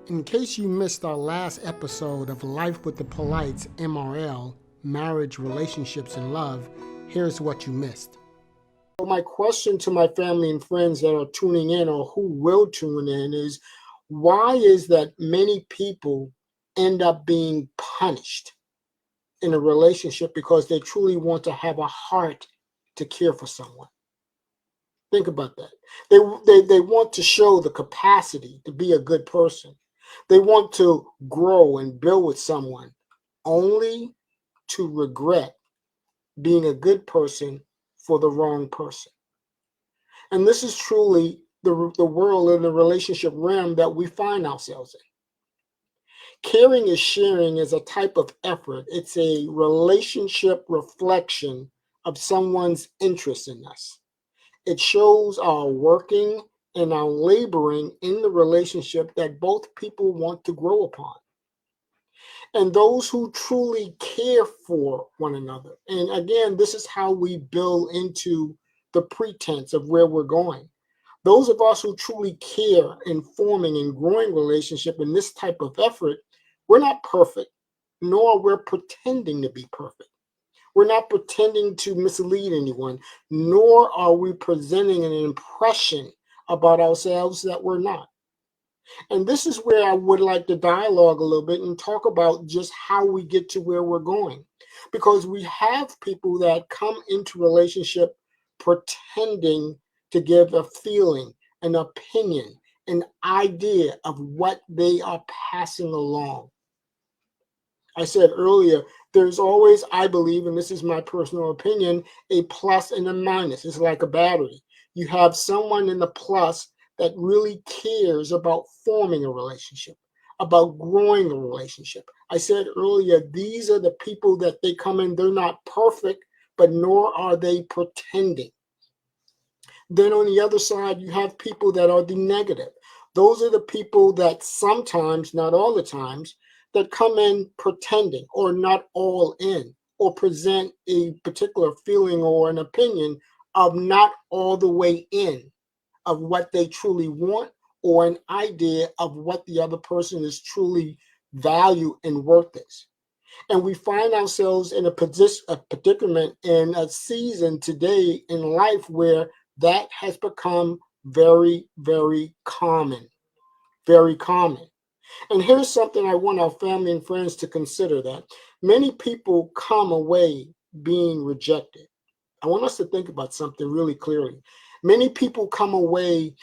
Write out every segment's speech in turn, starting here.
In case you missed our last episode of Life with the Polites MRL, Marriage, Relationships, and Love, here's what you missed. So my question to my family and friends that are tuning in or who will tune in is, why is that many people end up being punished in a relationship because they truly want to have a heart to care for someone? Think about that. They want to show the capacity to be a good person. They want to grow and build with someone, only to regret being a good person for the wrong person. And this is truly the world in the relationship realm that we find ourselves in. Caring is sharing is a type of effort. It's a relationship reflection of someone's interest in us. It shows our working and our laboring in the relationship that both people want to grow upon. And those who truly care for one another. And again, this is how we build into the pretense of where we're going. Those of us who truly care in forming and growing relationship in this type of effort, we're not perfect, nor we're pretending to be perfect. We're not pretending to mislead anyone, nor are we presenting an impression about ourselves that we're not. And this is where I would like to dialogue a little bit and talk about just how we get to where we're going. Because we have people that come into relationship pretending to give a feeling, an opinion, an idea of what they are passing along. I said earlier, there's always, I believe, and this is my personal opinion, a plus and a minus. It's like a battery. You have someone in the plus that really cares about forming a relationship, about growing a relationship. I said earlier, these are the people that they come in, they're not perfect, but nor are they pretending. Then on the other side, you have people that are the negative. Those are the people that sometimes, not all the times, that come in pretending or not all in or present a particular feeling or an opinion of not all the way in of what they truly want or an idea of what the other person is truly value and worth is. And we find ourselves in a position, a predicament in a season today in life where that has become very, very common, very common. And here's something I want our family and friends to consider, that many people come away being rejected. I want us to think about something really clearly. Many people come away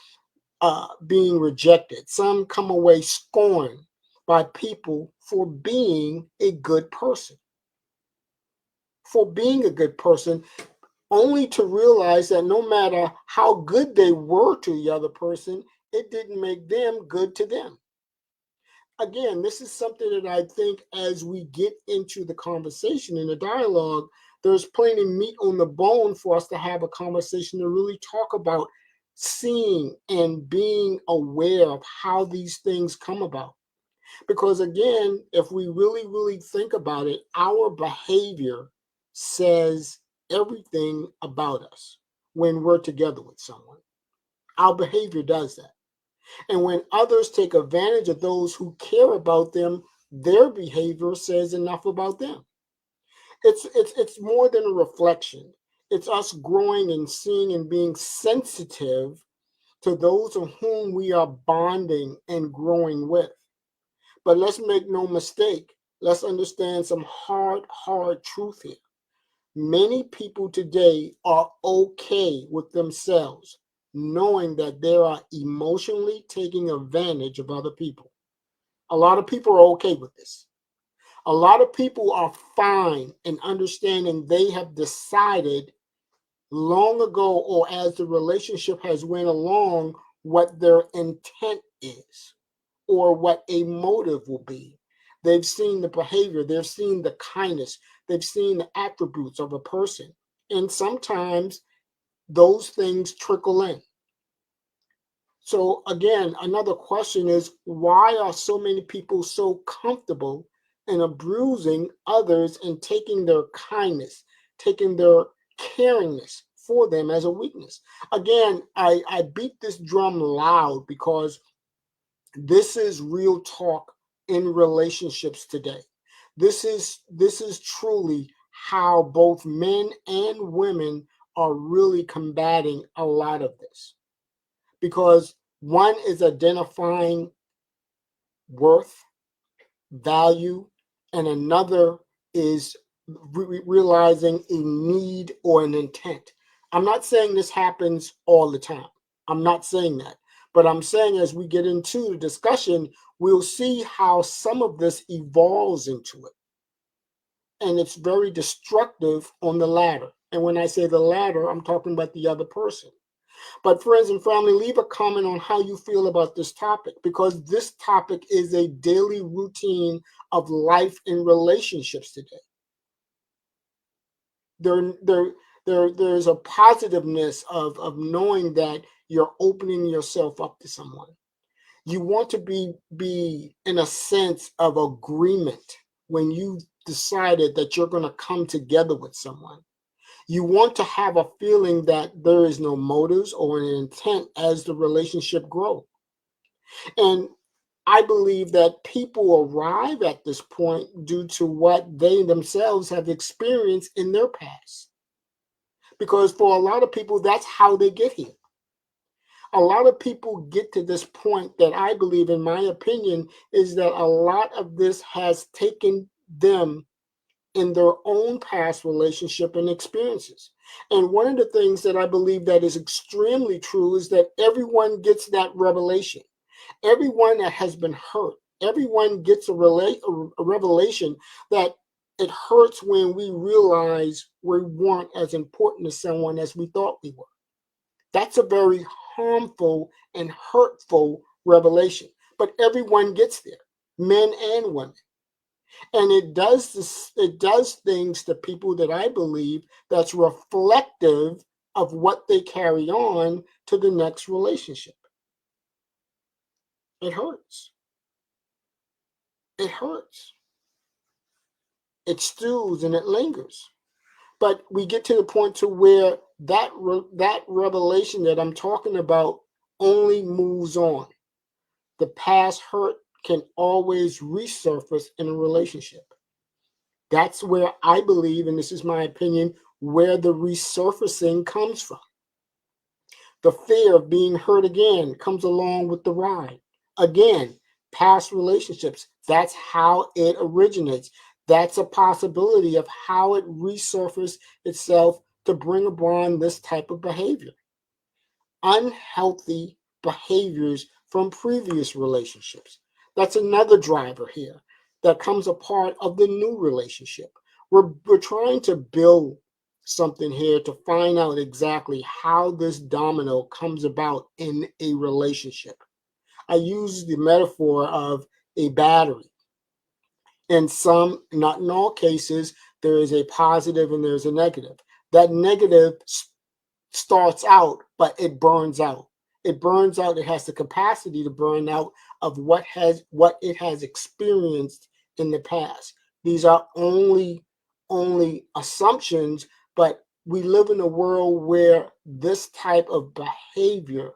being rejected. Some come away scorned by people for being a good person. For being a good person, only to realize that no matter how good they were to the other person, it didn't make them good to them. Again, this is something that I think as we get into the conversation and the dialogue, there's plenty meat on the bone for us to have a conversation to really talk about seeing and being aware of how these things come about. Because again, if we really, really think about it, our behavior says everything about us when we're together with someone. Our behavior does that. And when others take advantage of those who care about them, their behavior says enough about them. It's more than a reflection. It's us growing and seeing and being sensitive to those of whom we are bonding and growing with. But let's make no mistake. Let's understand some hard truth here. Many people today are okay with themselves, knowing that they are emotionally taking advantage of other people. A lot of people are okay with this. A lot of people are fine in understanding they have decided long ago or as the relationship has went along what their intent is or what a motive will be. They've seen the behavior, they've seen the kindness, they've seen the attributes of a person. And sometimes those things trickle in. So, again, another question is, why are so many people so comfortable in abusing others and taking their kindness, taking their caringness for them as a weakness? Again, I beat this drum loud because This is real talk in relationships today. This is truly how both men and women are really combating a lot of this, because one is identifying worth, value, and another is realizing a need or an intent. I'm not saying this happens all the time. I'm not saying that. But I'm saying as we get into the discussion, we'll see how some of this evolves into it. And it's very destructive on the latter. And when I say the latter, I'm talking about the other person. But friends and family, leave a comment on how you feel about this topic, because this topic is a daily routine of life in relationships today. There's a positiveness of knowing that you're opening yourself up to someone. You want to be in a sense of agreement when you decided that you're going to come together with someone. You want to have a feeling that there is no motives or an intent as the relationship grows. And I believe that people arrive at this point due to what they themselves have experienced in their past. Because for a lot of people, that's how they get here. A lot of people get to this point that I believe, in my opinion, is that a lot of this has taken them in their own past relationship and experiences. And one of the things that I believe that is extremely true is that everyone gets that revelation. Everyone that has been hurt, everyone gets a revelation that it hurts when we realize we weren't as important to someone as we thought we were. That's a very harmful and hurtful revelation. But everyone gets there, men and women. And it does things to people that I believe that's reflective of what they carry on to the next relationship. It hurts. It hurts. It stews and it lingers. But we get to the point to where that revelation that I'm talking about only moves on. The past hurt can always resurface in a relationship. That's where I believe, and this is my opinion, where the resurfacing comes from. The fear of being hurt again comes along with the ride. Again, past relationships, that's how it originates. That's a possibility of how it resurfaces itself to bring upon this type of behavior. Unhealthy behaviors from previous relationships. That's another driver here that comes a part of the new relationship. We're trying to build something here to find out exactly how this domino comes about in a relationship. I use the metaphor of a battery. In some, not in all cases, there is a positive and there's a negative. That negative starts out, but it burns out. It burns out. It has the capacity to burn out of what it has experienced in the past. These are only assumptions, but we live in a world where this type of behavior,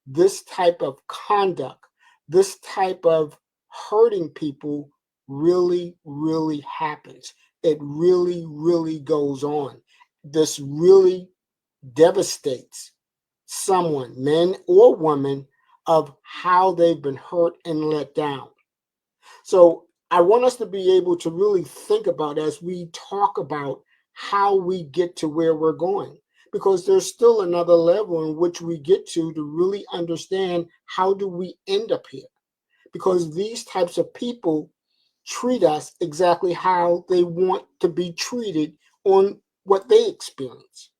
this type of conduct, this type of hurting people really, really happens. It really, really goes on. This really devastates someone, men or women, of how they've been hurt and let down. So I want us to be able to really think about as we talk about how we get to where we're going, because there's still another level in which we get to really understand how do we end up here, because these types of people treat us exactly how they want to be treated on what they experience.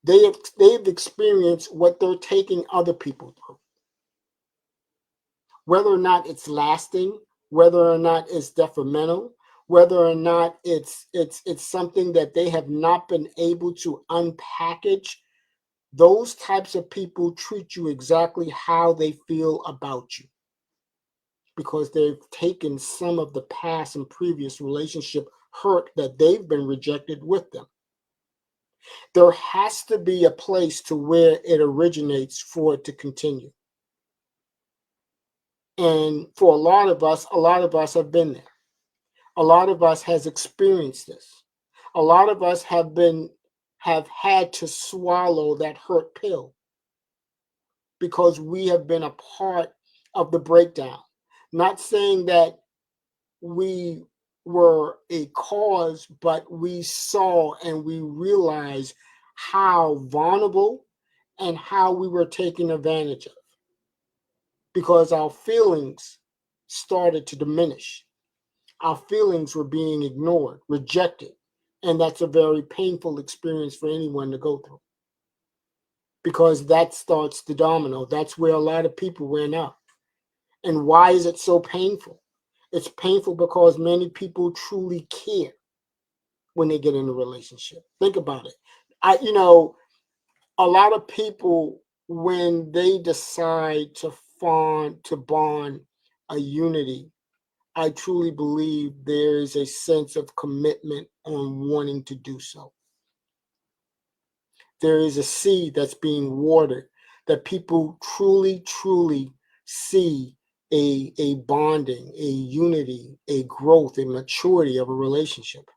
They've experienced what they're taking other people through. Whether or not it's lasting, whether or not it's detrimental, whether or not it's something that they have not been able to unpackage, those types of people treat you exactly how they feel about you, because they've taken some of the past and previous relationship hurt that they've been rejected with them. There has to be a place to where it originates for it to continue. And for a lot of us have been there. A lot of us has experienced this. A lot of us have had to swallow that hurt pill because we have been a part of the breakdown. Not saying that we were a cause, but we saw and we realized how vulnerable and how we were taken advantage of because our feelings started to diminish. Our feelings were being ignored, rejected, and that's a very painful experience for anyone to go through because that starts the domino. That's where a lot of people went up. And why is it so painful? It's painful because many people truly care when they get in a relationship. Think about it. A lot of people, when they decide to bond a unity, I truly believe there is a sense of commitment on wanting to do so. There is a seed that's being watered that people truly see a bonding, a unity, a growth, a maturity of a relationship.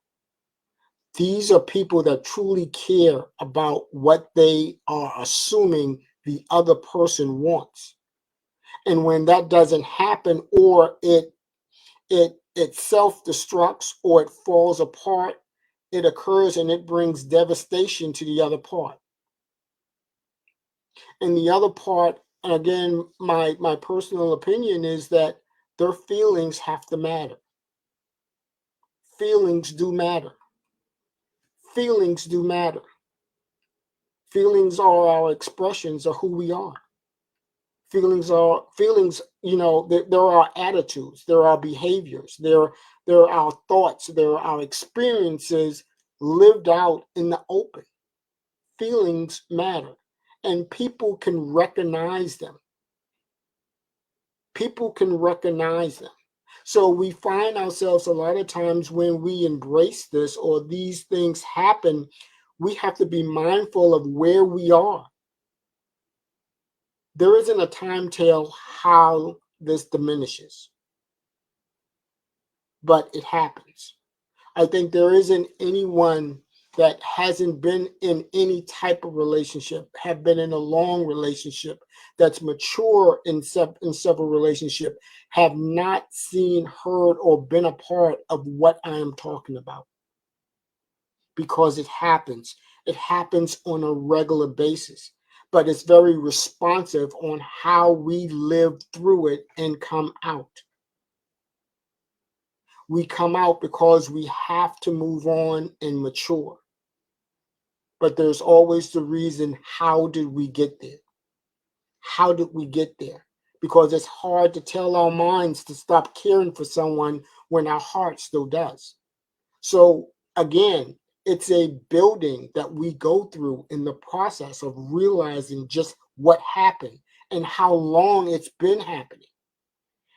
These are people that truly care about what they are assuming the other person wants. And when that doesn't happen, or it self-destructs, or it falls apart, it occurs and it brings devastation to the other part. And the other part, again, my personal opinion is that their feelings have to matter. Feelings do matter. Feelings do matter. Feelings are our expressions of who we are. Feelings, there are our attitudes, there are our behaviors, there are our thoughts, there are our experiences lived out in the open. Feelings matter, and people can recognize them. People can recognize them. So we find ourselves a lot of times when we embrace this or these things happen, we have to be mindful of where we are. There isn't a timetable how this diminishes, but it happens. I think there isn't anyone that hasn't been in any type of relationship, have been in a long relationship, that's mature in several relationships, have not seen, heard, or been a part of what I am talking about. Because it happens. It happens on a regular basis, but it's very responsive on how we live through it and come out. We come out because we have to move on and mature. But there's always the reason, how did we get there? How did we get there? Because it's hard to tell our minds to stop caring for someone when our heart still does. So again, it's a building that we go through in the process of realizing just what happened and how long it's been happening.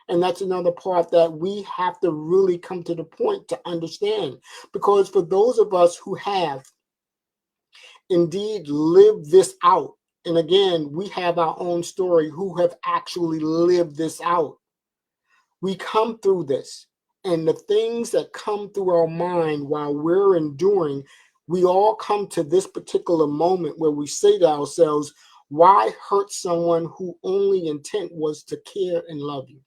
And that's another part that we have to really come to the point to understand. Because for those of us who have indeed lived this out, and again, we have our own story, who have actually lived this out, we come through this. And the things that come through our mind while we're enduring, we all come to this particular moment where we say to ourselves, why hurt someone who only intent was to care and love you?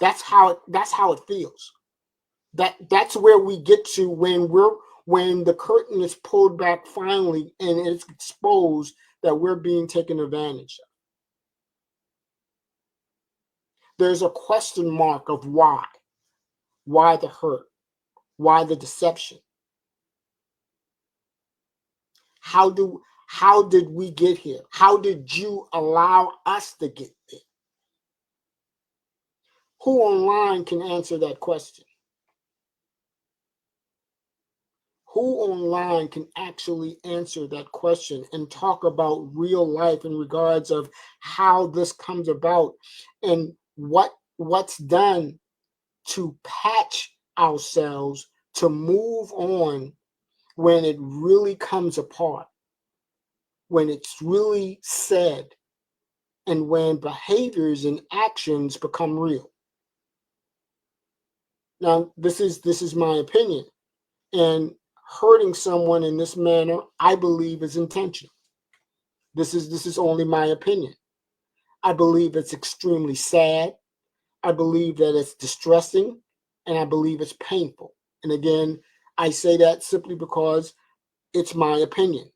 That's how it feels. That's where we get to when the curtain is pulled back finally and it's exposed that we're being taken advantage of. There's a question mark of why. Why the hurt? Why the deception? How did we get here? How did you allow us to get there? Who online can answer that question? Who online can actually answer that question and talk about real life in regards of how this comes about and what's done to patch ourselves to move on when it really comes apart, when it's really said and when behaviors and actions become real. Now, this is my opinion, and hurting someone in this manner, I believe, is intentional. This is only my opinion. I believe it's extremely sad. I believe that it's distressing, and I believe it's painful. And again, I say that simply because it's my opinion.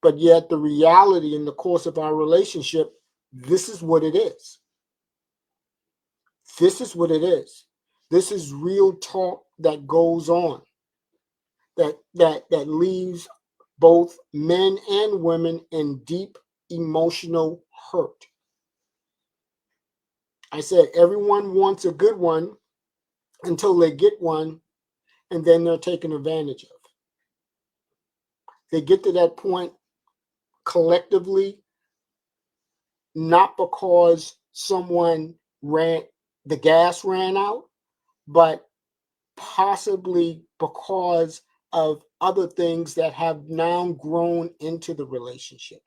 But yet, the reality in the course of our relationship, this is what it is. This is what it is. This is real talk that goes on, that leaves both men and women in deep emotional hurt. I said everyone wants a good one until they get one, and then they're taken advantage of. They get to that point collectively, not because the gas ran out, but possibly because of other things that have now grown into the relationship.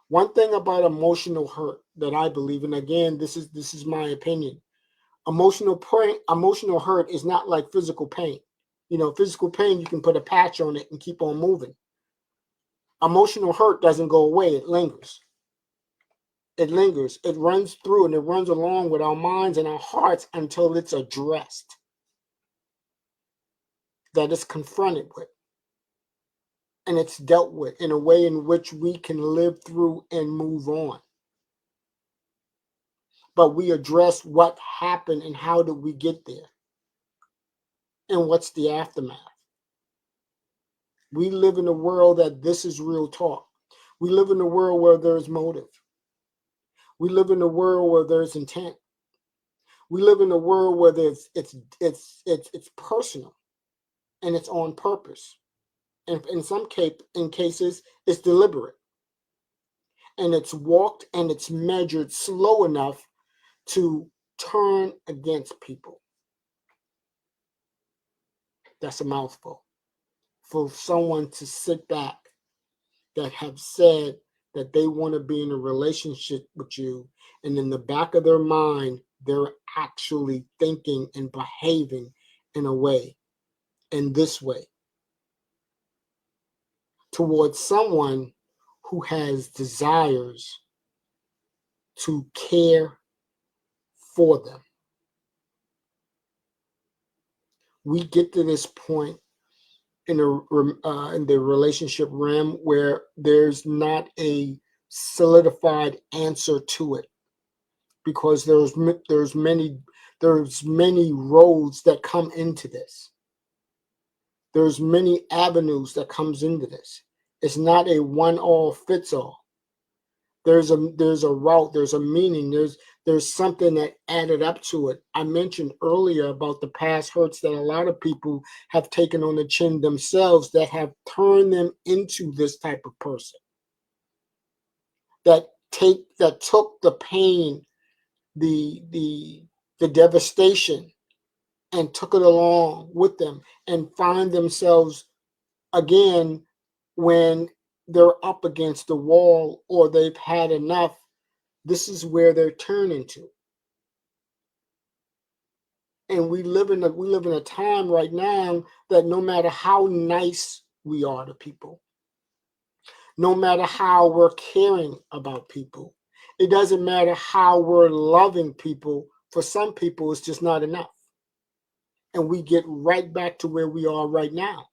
One thing about emotional hurt that I believe, and again, this is my opinion. Emotional hurt is not like physical pain. Physical pain, you can put a patch on it and keep on moving. Emotional hurt doesn't go away, it lingers. It lingers, it runs through, and it runs along with our minds and our hearts until it's addressed, that it's confronted with, and it's dealt with in a way in which we can live through and move on. But we address what happened and how did we get there, and what's the aftermath. We live in a world that this is real talk. We live in a world where there's motive. We live in a world where there's intent. We live in a world where it's personal, and it's on purpose. And in some cases, it's deliberate. And it's walked and it's measured slow enough to turn against people. That's a mouthful. For someone to sit back that have said that they want to be in a relationship with you, and in the back of their mind, they're actually thinking and behaving in this way, towards someone who has desires to care for them. We get to this point in the relationship realm where there's not a solidified answer to it, because there's many roads that come into this. There's many avenues that comes into this. It's not a one all fits all. There's a route, there's a meaning, there's something that added up to it. I mentioned earlier about the past hurts that a lot of people have taken on the chin themselves, that have turned them into this type of person. That took the pain, the devastation, and took it along with them, and find themselves again when they're up against the wall or they've had enough. This is where they're turning to. And we live in a time right now that no matter how nice we are to people, no matter how we're caring about people, it doesn't matter how we're loving people, for some people it's just not enough. And we get right back to where we are right now.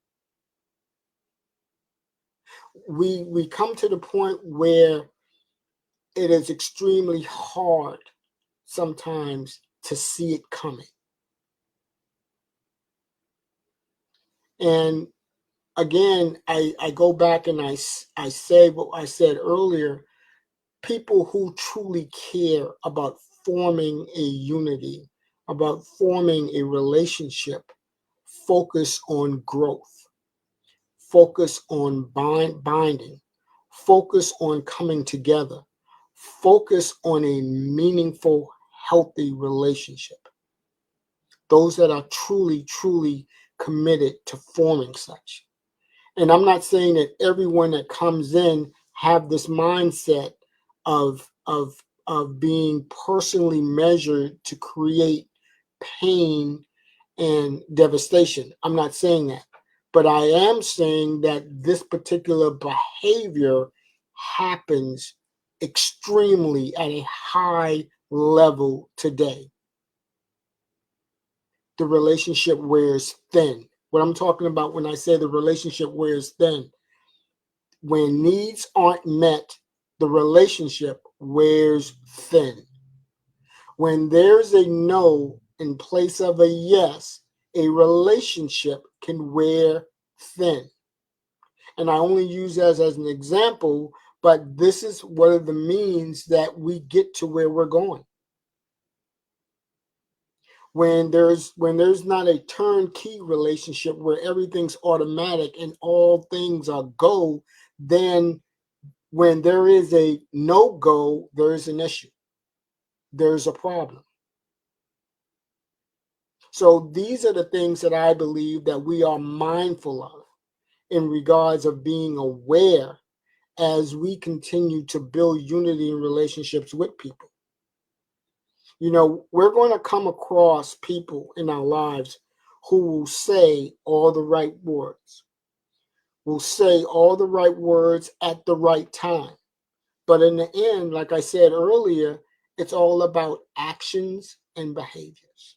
We come to the point where it is extremely hard sometimes to see it coming. And again, I go back and I say what I said earlier. People who truly care about forming a unity, about forming a relationship, focus on growth, focus on binding, focus on coming together, focus on a meaningful, healthy relationship. Those that are truly, truly committed to forming such. And I'm not saying that everyone that comes in have this mindset of being personally measured to create pain and devastation. I'm not saying that, but I am saying that this particular behavior happens extremely at a high level today. The relationship wears thin. What I'm talking about when I say the relationship wears thin, when needs aren't met, the relationship wears thin. When there's a no in place of a yes, a relationship can wear thin. And I only use that as an example, but this is one of the means that we get to where we're going. When there's not a turnkey relationship where everything's automatic and all things are go, then when there is a no go, there is an issue. There's a problem. So these are the things that I believe that we are mindful of in regards of being aware as we continue to build unity in relationships with people. You know, we're going to come across people in our lives who will say all the right words, will say all the right words at the right time. But in the end, like I said earlier, it's all about actions and behaviors.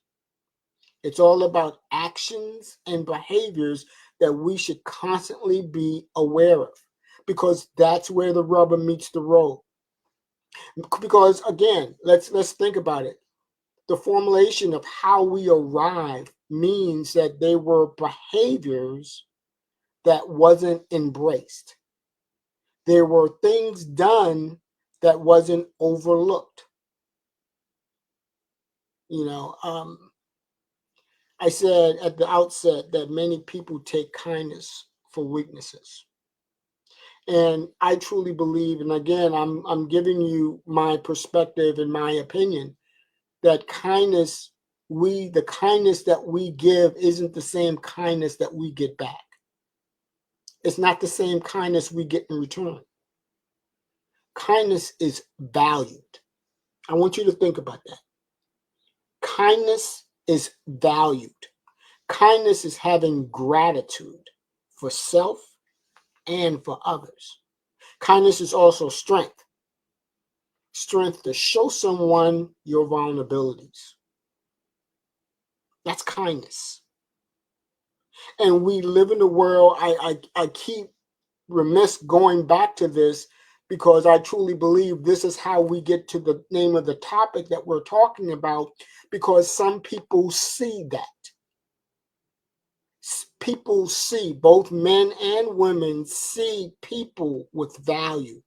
It's all about actions and behaviors that we should constantly be aware of, because that's where the rubber meets the road. Because again, let's think about it. The formulation of how we arrive means that they were behaviors that wasn't embraced. There were things done that wasn't overlooked. You know, I said at the outset that many people take kindness for weaknesses. And I truly believe, and again, I'm giving you my perspective and my opinion, that kindness, the kindness that we give isn't the same kindness that we get back. It's not the same kindness we get in return. Kindness is valued. I want you to think about that. Kindness is valued. Kindness is having gratitude for self and for others. Kindness is also strength. Strength to show someone your vulnerabilities. That's kindness. And we live in a world, I keep remiss going back to this, because I truly believe this is how we get to the name of the topic that we're talking about, because some people see that. People see, both men and women see people with value,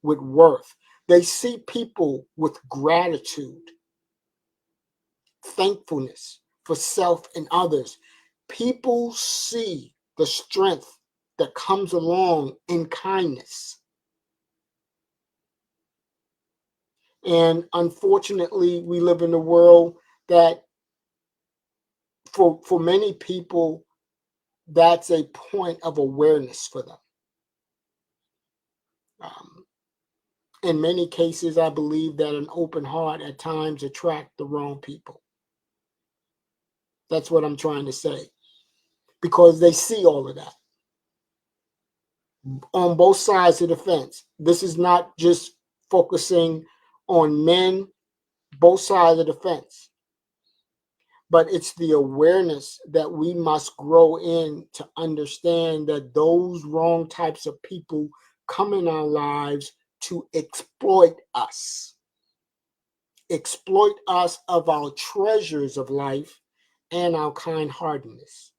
with worth. They see people with gratitude, thankfulness for self and others. People see the strength that comes along in kindness. And unfortunately, we live in a world that for many people, that's a point of awareness for them. In many cases, I believe that an open heart at times attracts the wrong people. That's what I'm trying to say. Because they see all of that on both sides of the fence. This is not just focusing on men, both sides of the fence. But it's the awareness that we must grow in to understand that those wrong types of people come in our lives to exploit us of our treasures of life and our kind-heartedness.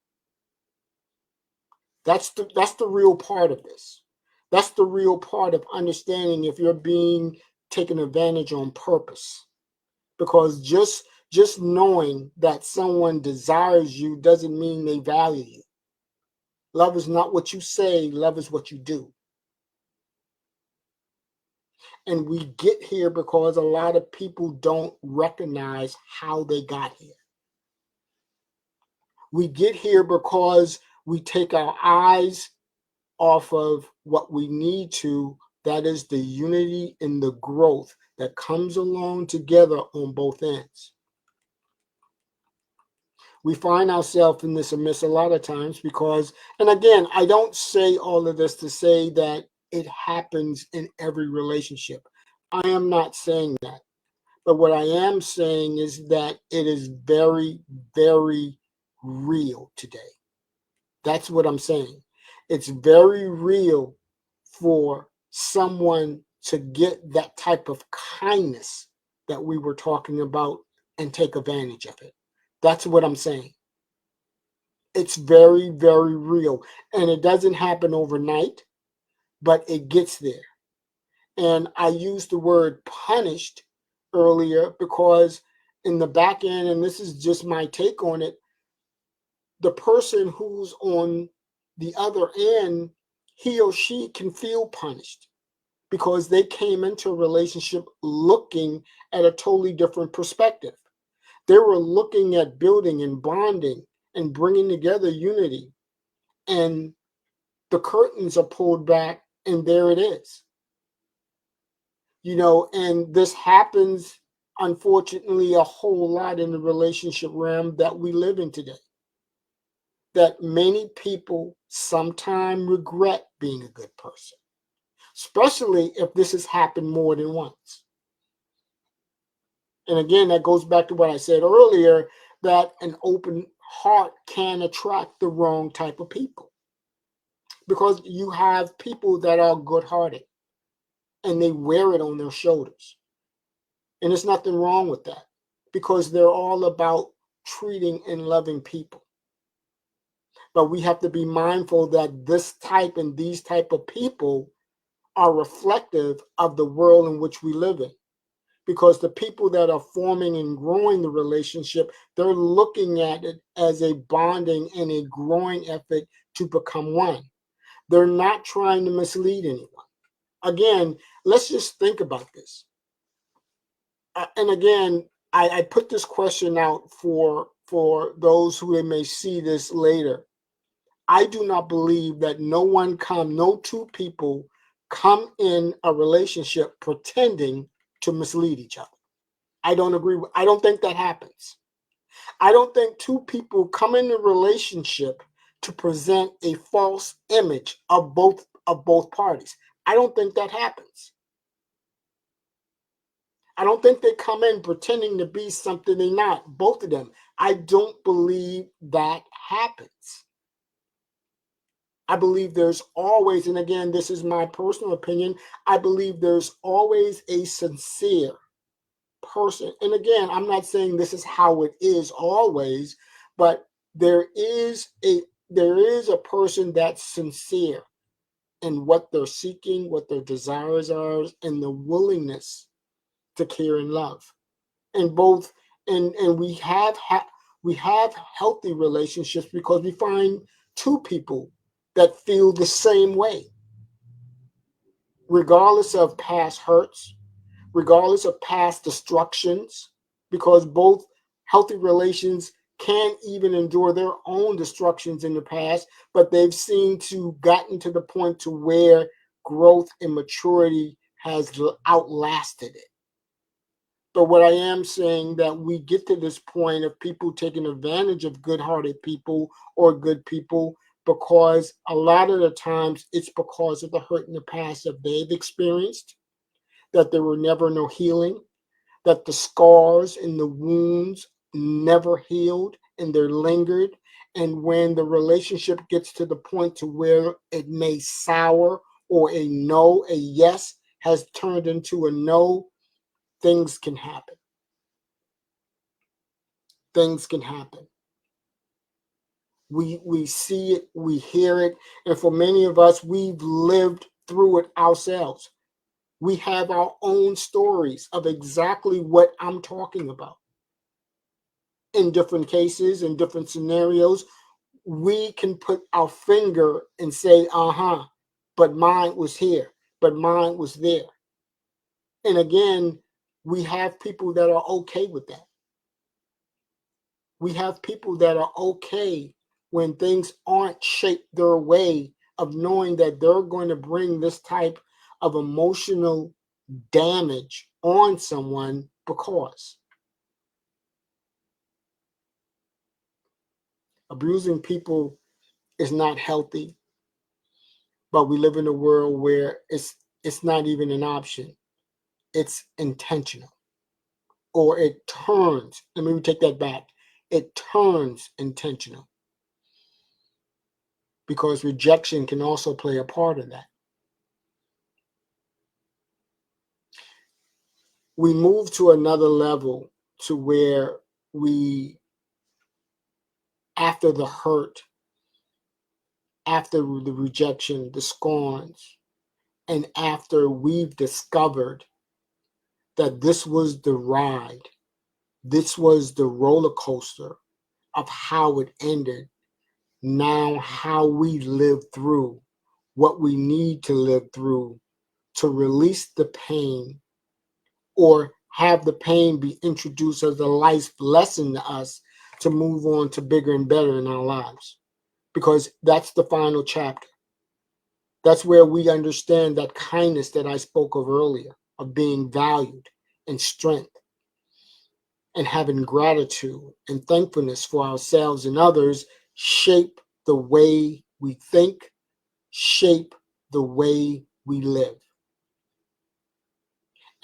That's the real part of this. That's the real part of understanding if you're being taken advantage on purpose. Because just knowing that someone desires you doesn't mean they value you. Love is not what you say, love is what you do. And we get here because a lot of people don't recognize how they got here. We get here because we take our eyes off of what we need to That is the unity and the growth that comes along together on both ends. We find ourselves in this amiss a lot of times because, and again, I don't say all of this to say that it happens in every relationship. I am not saying that. But what I am saying is that it is very, very real today. That's what I'm saying. It's very real for someone to get that type of kindness that we were talking about and take advantage of it. That's what I'm saying. It's very, very real. And it doesn't happen overnight, but it gets there. And I used the word punished earlier because in the back end, and this is just my take on it, the person who's on the other end, he or she can feel punished because they came into a relationship looking at a totally different perspective. They were looking at building and bonding and bringing together unity. And the curtains are pulled back, and there it is. And this happens, unfortunately, a whole lot in the relationship realm that we live in today. That many people sometimes regret being a good person, especially if this has happened more than once. And again, that goes back to what I said earlier, that an open heart can attract the wrong type of people. Because you have people that are good-hearted and they wear it on their shoulders. And there's nothing wrong with that because they're all about treating and loving people. But we have to be mindful that this type and these type of people are reflective of the world in which we live in. Because the people that are forming and growing the relationship, they're looking at it as a bonding and a growing effort to become one. They're not trying to mislead anyone. Again, let's just think about this. And again, I put this question out for those who may see this later. I do not believe that no two people come in a relationship pretending to mislead each other. I don't agree. I don't think that happens. I don't think two people come in a relationship to present a false image of both parties. I don't think that happens. I don't think they come in pretending to be something they're not, both of them. I don't believe that happens. I believe there's always, and again, this is my personal opinion, I believe there's always a sincere person. And again, I'm not saying this is how it is always, but there is a person that's sincere in what they're seeking, what their desires are, and the willingness to care and love. And both, and we have healthy relationships because we find two people that feel the same way, regardless of past hurts, regardless of past destructions, because both healthy relations can even endure their own destructions in the past, but they've seemed to gotten to the point to where growth and maturity has outlasted it. But what I am saying that we get to this point of people taking advantage of good-hearted people or good people because a lot of the times it's because of the hurt in the past that they've experienced, that there were never no healing, that the scars and the wounds never healed and they're lingered. And when the relationship gets to the point to where it may sour or a no, a yes has turned into a no, things can happen. Things can happen. We see it, we hear it, and for many of us, we've lived through it ourselves. We have our own stories of exactly what I'm talking about. In different cases, in different scenarios, we can put our finger and say, but mine was here, but mine was there. And again, we have people that are okay with that. We have people that are okay when things aren't shaped their way, of knowing that they're going to bring this type of emotional damage on someone because abusing people is not healthy, but we live in a world where it's not even an option. It's intentional. Or it turns, let me take that back. It turns intentional because rejection can also play a part in that. We move to another level to where we, after the hurt, after the rejection, the scorns, and after we've discovered that this was the ride, this was the roller coaster of how it ended, now how we live through what we need to live through to release the pain or have the pain be introduced as a life lesson to us to move on to bigger and better in our lives. Because that's the final chapter. That's where we understand that kindness that I spoke of earlier, of being valued and strength and having gratitude and thankfulness for ourselves and others shape the way we think, shape the way we live.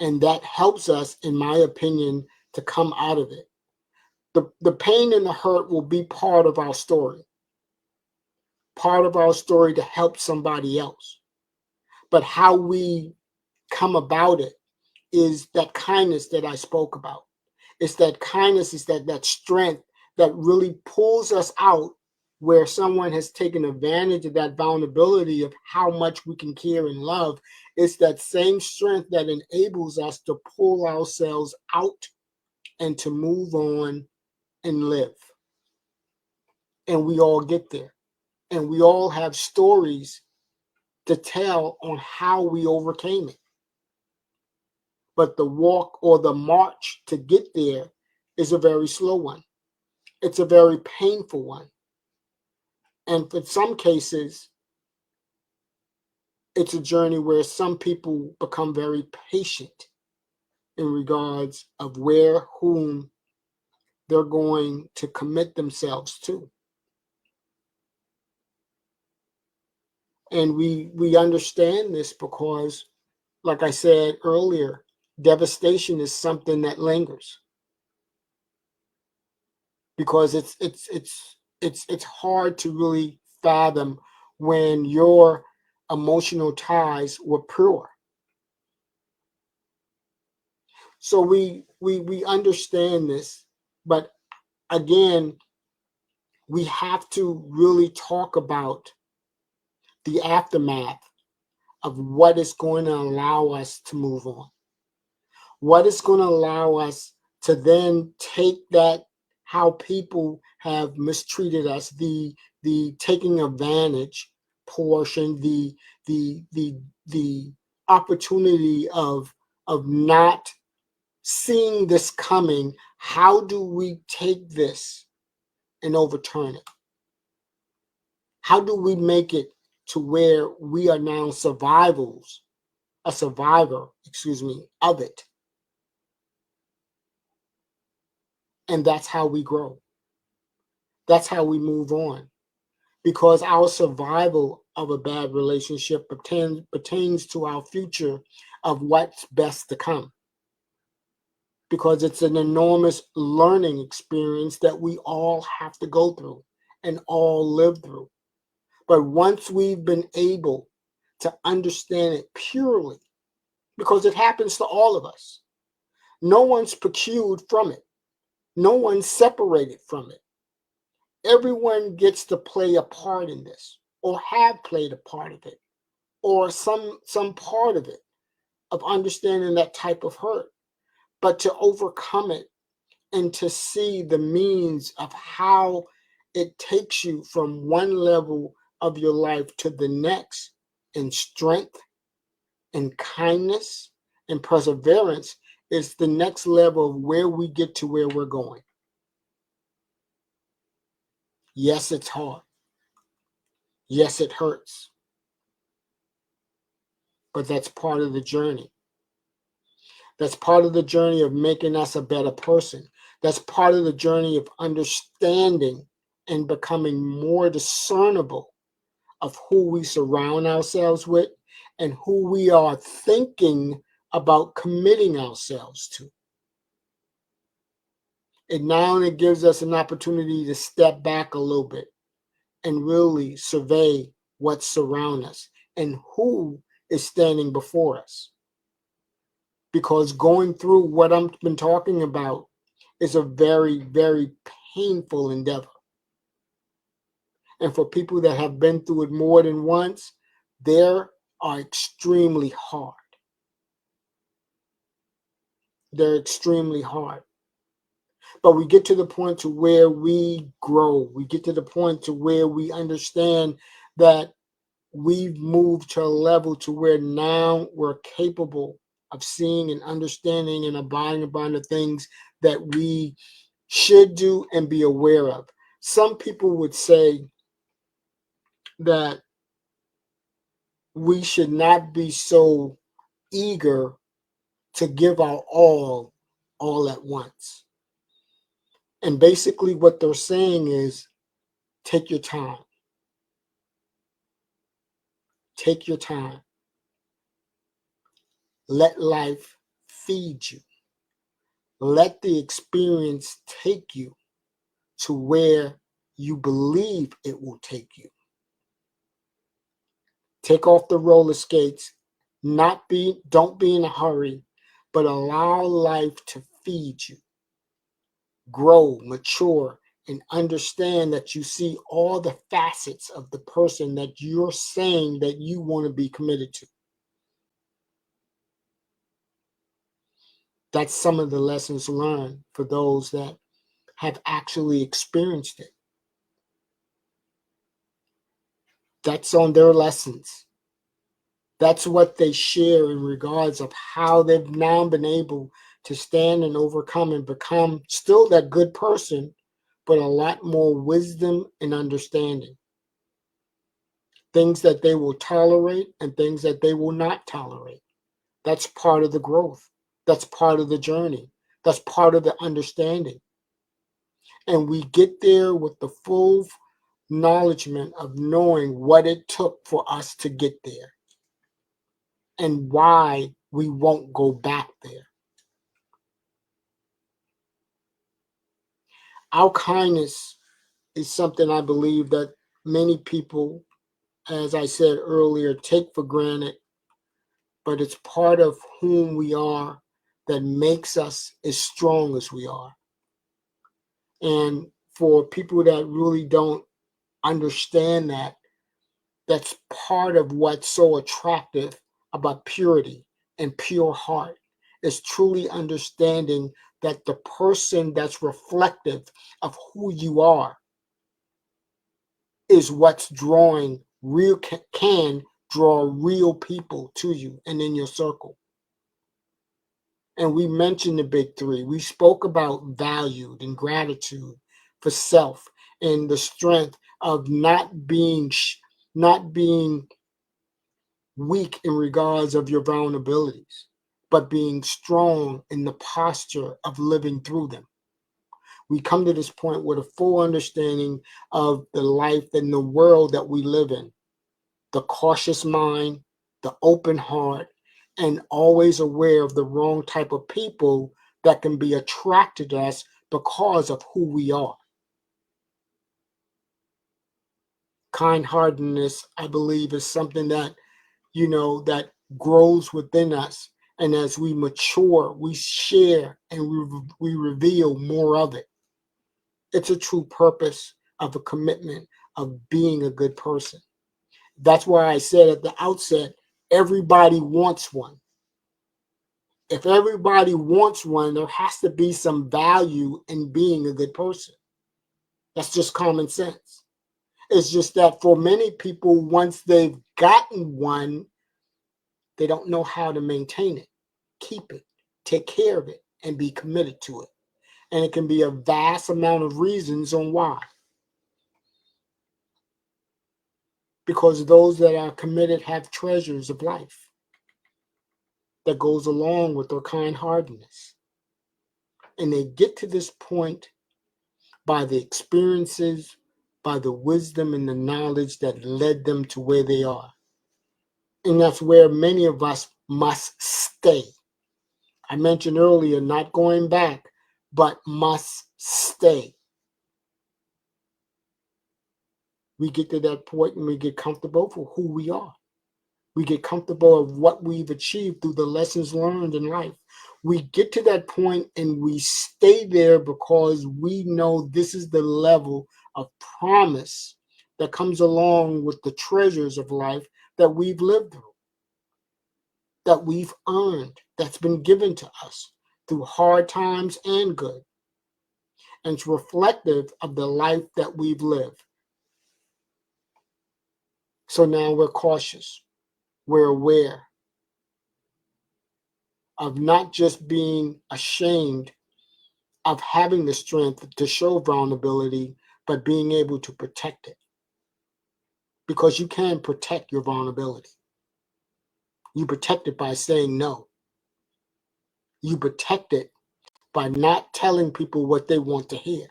And that helps us, in my opinion, to come out of it. The pain and the hurt will be part of our story to help somebody else. But how we come about it is that kindness that I spoke about. It's that kindness, is that strength that really pulls us out where someone has taken advantage of that vulnerability of how much we can care and love. It's that same strength that enables us to pull ourselves out and to move on and live. And we all get there. And we all have stories to tell on how we overcame it. But the walk or the march to get there is a very slow one. It's a very painful one. And for some cases, it's a journey where some people become very patient in regards of whom they're going to commit themselves to. And we understand this because, like I said earlier, devastation is something that lingers. Because it's hard to really fathom when your emotional ties were pure. So we understand this, but again, we have to really talk about the aftermath of what is going to allow us to move on. What is going to allow us to then take that, how people have mistreated us, the taking advantage portion, the opportunity of not seeing this coming. How do we take this and overturn it? How do we make it to where we are now a survivor, of it? And that's how we grow. That's how we move on. Because our survival of a bad relationship pertains to our future of what's best to come. Because it's an enormous learning experience that we all have to go through and all live through. But once we've been able to understand it purely, because it happens to all of us, no one's procured from it. No one's separated from it. Everyone gets to play a part in this, or have played a part of it, or some part of it, of understanding that type of hurt. But to overcome it and to see the means of how it takes you from one level of your life to the next in strength and kindness and perseverance is the next level of where we get to where we're going. Yes, it's hard. Yes, it hurts. but that's part of the journey. That's part of the journey of making us a better person. That's part of the journey of understanding and becoming more discernible of who we surround ourselves with and who we are thinking about committing ourselves to. It not only gives us an opportunity to step back a little bit and really survey what's surrounding us and who is standing before us. Because going through what I've been talking about is a very, very painful endeavor. And for people that have been through it more than once, they are extremely hard. They're extremely hard. But we get to the point to where we grow. We get to the point to where we understand that we've moved to a level to where now we're capable of seeing and understanding and abiding by the things that we should do and be aware of. Some people would say that we should not be so eager to give our all at once. And basically what they're saying is take your time. Take your time. Let life feed you. Let the experience take you to where you believe it will take you. Take off the roller skates. Don't be in a hurry, but allow life to feed you. Grow, mature, and understand that you see all the facets of the person that you're saying that you want to be committed to. That's some of the lessons learned for those that have actually experienced it. That's on their lessons. That's what they share in regards of how they've now been able to stand and overcome and become still that good person, but a lot more wisdom and understanding. Things that they will tolerate and things that they will not tolerate. That's part of the growth. That's part of the journey. That's part of the understanding. And we get there with the full acknowledgement of knowing what it took for us to get there and why we won't go back there. Our kindness is something I believe that many people, as I said earlier, take for granted, but it's part of whom we are that makes us as strong as we are. And for people that really don't understand that, that's part of what's so attractive about purity and pure heart is truly understanding that the person that's reflective of who you are is what's drawing can draw real people to you and in your circle. And we mentioned the big three. We spoke about valued and gratitude for self and the strength of not being weak in regards of your vulnerabilities, but being strong in the posture of living through them. We come to this point with a full understanding of the life and the world that we live in. The cautious mind, the open heart, and always aware of the wrong type of people that can be attracted to us because of who we are. Kind-heartedness, I believe, is something that, that grows within us. And as we mature, we share and we reveal more of it. It's a true purpose of a commitment of being a good person. That's why I said at the outset, everybody wants one. If everybody wants one, there has to be some value in being a good person. That's just common sense. It's just that for many people, once they've gotten one, they don't know how to maintain it, keep it, take care of it, and be committed to it. And it can be a vast amount of reasons on why. Because those that are committed have treasures of life. that goes along with their kind-heartedness. And they get to this point by the experiences, by the wisdom and the knowledge that led them to where they are. And that's where many of us must stay. I mentioned earlier, not going back, but must stay. We get to that point and we get comfortable for who we are. We get comfortable of what we've achieved through the lessons learned in life. We get to that point and we stay there because we know this is the level of promise that comes along with the treasures of life that we've lived through, that we've earned, that's been given to us through hard times and good. And it's reflective of the life that we've lived. So now we're cautious. We're aware of not just being ashamed of having the strength to show vulnerability, but being able to protect it. Because you can protect your vulnerability. You protect it by saying no. You protect it by not telling people what they want to hear.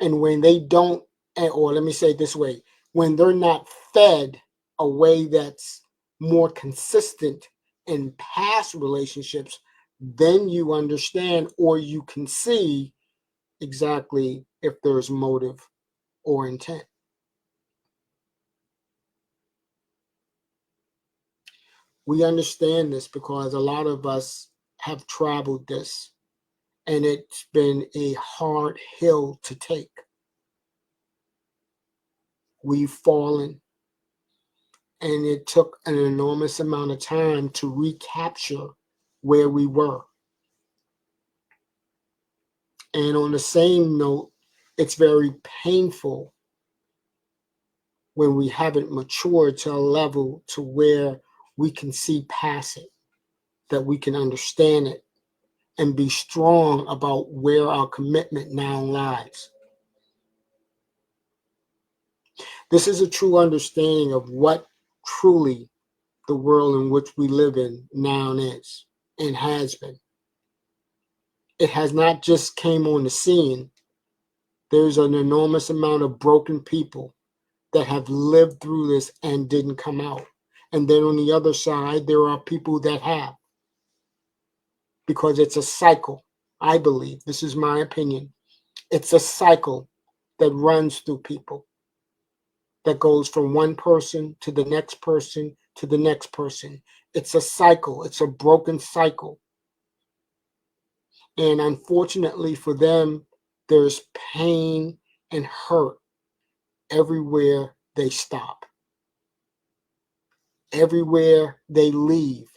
And when they don't, or let me say it this way, when they're not fed a way that's more consistent in past relationships, then you understand or you can see exactly if there's motive or intent. We understand this because a lot of us have traveled this, and it's been a hard hill to take. We've fallen, and it took an enormous amount of time to recapture where we were. And on the same note, it's very painful when we haven't matured to a level to where we can see past it, that we can understand it, and be strong about where our commitment now lies. This is a true understanding of what truly the world in which we live in now is and has been. It has not just came on the scene. There's an enormous amount of broken people that have lived through this and didn't come out. And then on the other side, there are people that have. Because it's a cycle, I believe. This is my opinion. It's a cycle that runs through people, that goes from one person to the next person to the next person. It's a cycle. It's a broken cycle. And unfortunately for them, there's pain and hurt everywhere they stop. Everywhere they leave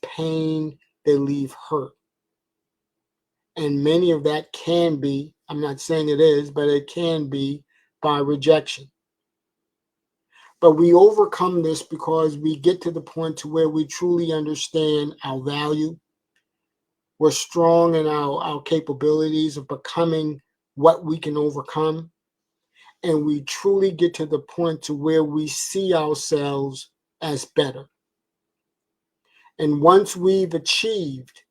pain, they leave hurt. And many of that can be, I'm not saying it is, but it can be by rejection. But we overcome this because we get to the point to where we truly understand our value. We're strong in our capabilities of becoming what we can overcome. And we truly get to the point to where we see ourselves as better. And once we've achieved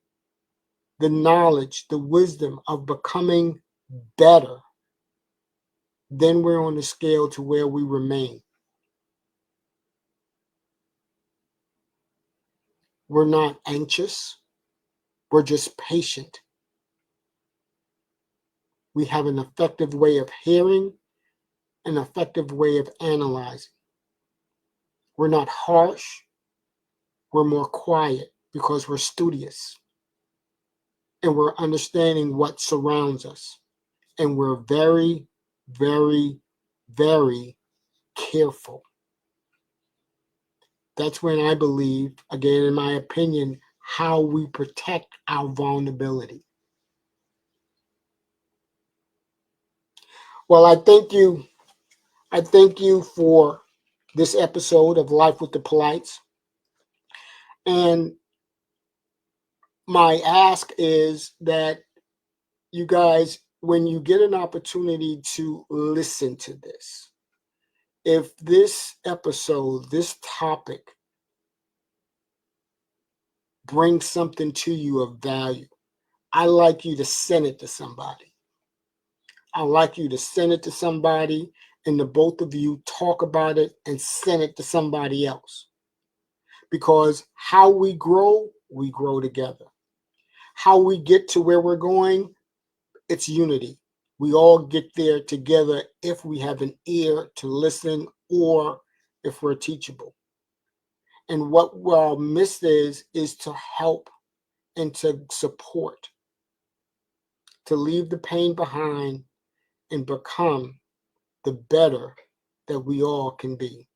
the knowledge, the wisdom of becoming better, then we're on the scale to where we remain. We're not anxious. We're just patient. We have an effective way of hearing, an effective way of analyzing. We're not harsh. We're more quiet because we're studious. And we're understanding what surrounds us. And we're very, very, very careful. That's when I believe, again, in my opinion, how we protect our vulnerability. Well, I thank you. I thank you for this episode of Life with the Polites. And my ask is that you guys, when you get an opportunity to listen to this, if this episode, this topic bring something to you of value, I like you to send it to somebody. I like you to send it to somebody, and the both of you talk about it and send it to somebody else. Because how we grow together. How we get to where we're going, it's unity. We all get there together if we have an ear to listen or if we're teachable. And what our miss is to help and to support, to leave the pain behind and become the better that we all can be.